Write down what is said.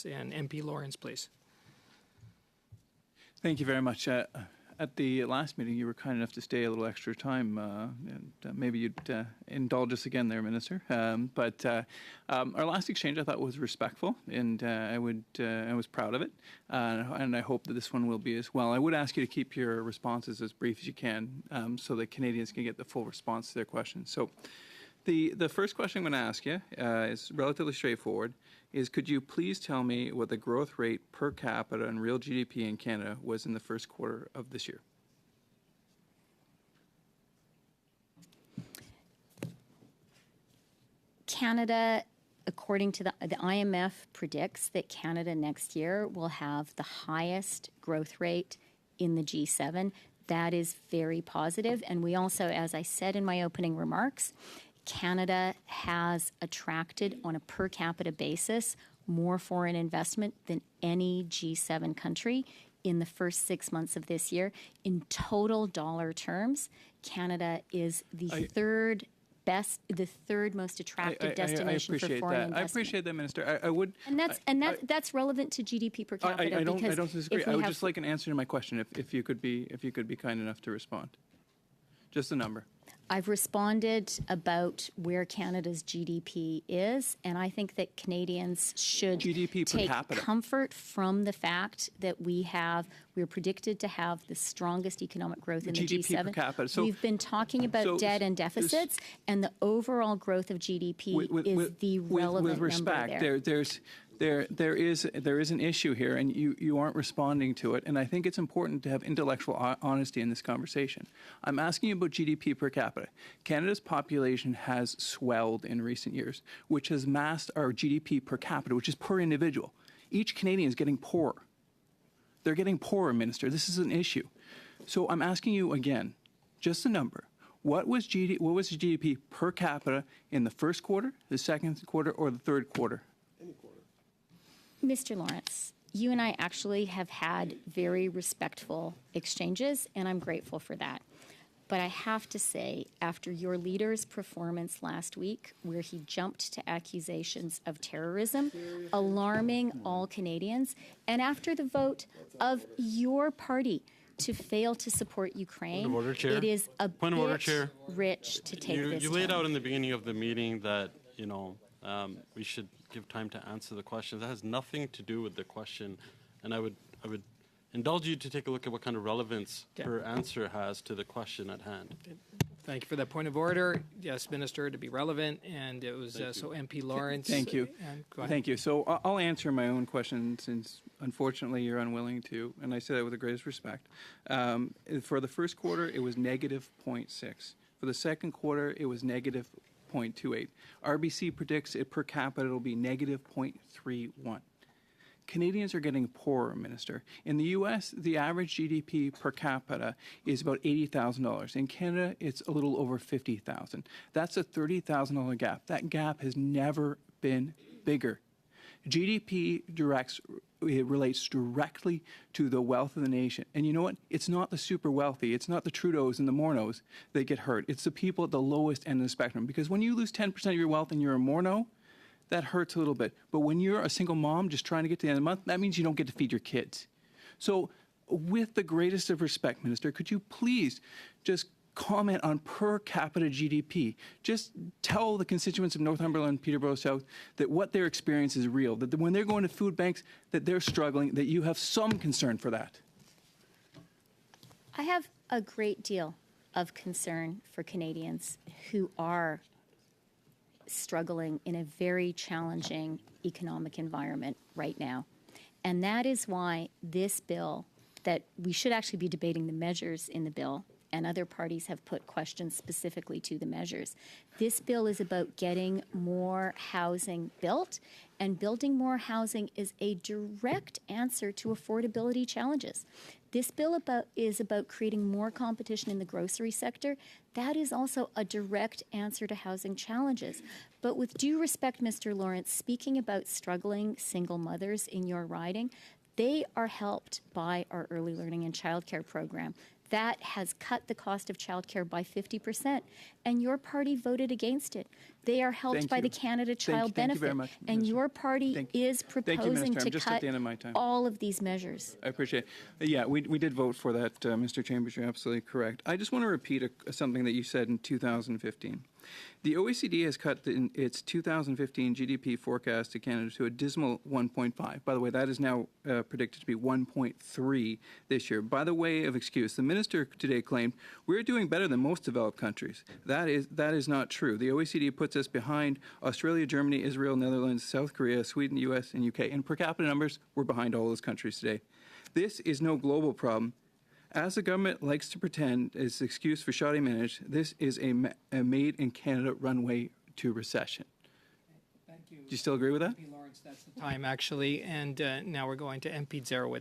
Lawrence. And MP Lawrence, please. Thank you very much. At the last meeting, you were kind enough to stay a little extra time, and maybe you'd indulge us again there, Minister. But our last exchange, I thought, was respectful, and I was proud of it, and I hope that this one will be as well. I would ask you to keep your responses as brief as you can, so that Canadians can get the full response to their questions. So, the first question I'm going to ask you is relatively straightforward. Could you please tell me what the growth rate per capita and real GDP in Canada was in the first quarter of this year? Canada, according to the IMF, predicts that Canada next year will have the highest growth rate in the G7. That is very positive. And we also, as I said in my opening remarks, Canada has attracted, on a per capita basis, more foreign investment than any G7 country in the first 6 months of this year. In total dollar terms, Canada is the third most attractive destination for foreign investment. I appreciate that, Minister. I would, that's relevant to GDP per capita. I don't disagree. I would just like an answer to my question, if you could be kind enough to respond. Just a number. I've responded about where Canada's GDP is, and I think that Canadians should take comfort from the fact that we're predicted to have the strongest economic growth in the G7. Per capita. So, we've been talking about debt and deficits, and the overall growth of GDP is the relevant with respect, number there. There is an issue here, and you aren't responding to it. And I think it's important to have intellectual honesty in this conversation. I'm asking you about GDP per capita. Canada's population has swelled in recent years, which has masked our GDP per capita, which is per individual. Each Canadian is getting poorer. They're getting poorer, Minister. This is an issue. So I'm asking you again, just a number. What was GDP per capita in the first quarter, the second quarter, or the third quarter? Mr. Lawrence, you and I actually have had very respectful exchanges, and I'm grateful for that. But I have to say, after your leader's performance last week, where he jumped to accusations of terrorism, alarming all Canadians, and after the vote of your party to fail to support Ukraine, it is a bit rich to take this. You laid out in the beginning of the meeting that, we should give time to answer the question. That has nothing to do with the question, and I would indulge you to take a look at what kind of relevance her answer has to the question at hand. Thank you for that point of order. Yes, Minister, to be relevant, and it was so MP Lawrence. Thank you. Thank you. So I'll answer my own question since, unfortunately, you're unwilling to, and I say that with the greatest respect. For the first quarter, it was negative 0.6. For the second quarter, it was negative 0.28. RBC predicts it per capita will be negative 0.31. Canadians are getting poorer, Minister. In the U.S., the average GDP per capita is about $80,000. In Canada, it's a little over $50,000. That's a $30,000 gap. That gap has never been bigger. GDP relates directly to the wealth of the nation. And you know what? It's not the super wealthy. It's not the Trudeaus and the Morneaus that get hurt. It's the people at the lowest end of the spectrum. Because when you lose 10% of your wealth and you're a Morneau, that hurts a little bit. But when you're a single mom just trying to get to the end of the month, that means you don't get to feed your kids. So with the greatest of respect, Minister, could you please just comment on per capita GDP? Just tell the constituents of Northumberland, Peterborough South, that what their experience is real, that when they're going to food banks, that they're struggling, that you have some concern for that. I have a great deal of concern for Canadians who are struggling in a very challenging economic environment right now. And that is why this bill, that we should actually be debating the measures in the bill, and other parties have put questions specifically to the measures. This bill is about getting more housing built, and building more housing is a direct answer to affordability challenges. This bill is about creating more competition in the grocery sector. That is also a direct answer to housing challenges. But with due respect, Mr. Lawrence, speaking about struggling single mothers in your riding, they are helped by our early learning and childcare program. That has cut the cost of childcare by 50%, and your party voted against it. They are helped Thank by you. the Canada Child Thank you very Benefit, much, and Minister. your party Thank- is Thank you, proposing Minister. I'm to just at cut the end of my time. all of these measures. I appreciate it. Yeah, we did vote for that, Mr. Chambers. You're absolutely correct. I just want to repeat something that you said in 2015. The OECD has cut its 2015 GDP forecast to Canada to a dismal 1.5. By the way, that is now predicted to be 1.3 this year. By the way of excuse, the minister today claimed we're doing better than most developed countries. That is not true. The OECD puts us behind Australia, Germany, Israel, Netherlands, South Korea, Sweden, US, and UK. In per capita numbers, we're behind all those countries today. This is no global problem. As the government likes to pretend as the excuse for shoddy management, this is a made-in-Canada runway to recession. Thank you. Do you still agree with that? MP Lawrence, that's the time, actually. And now we're going to MP Zarowitz.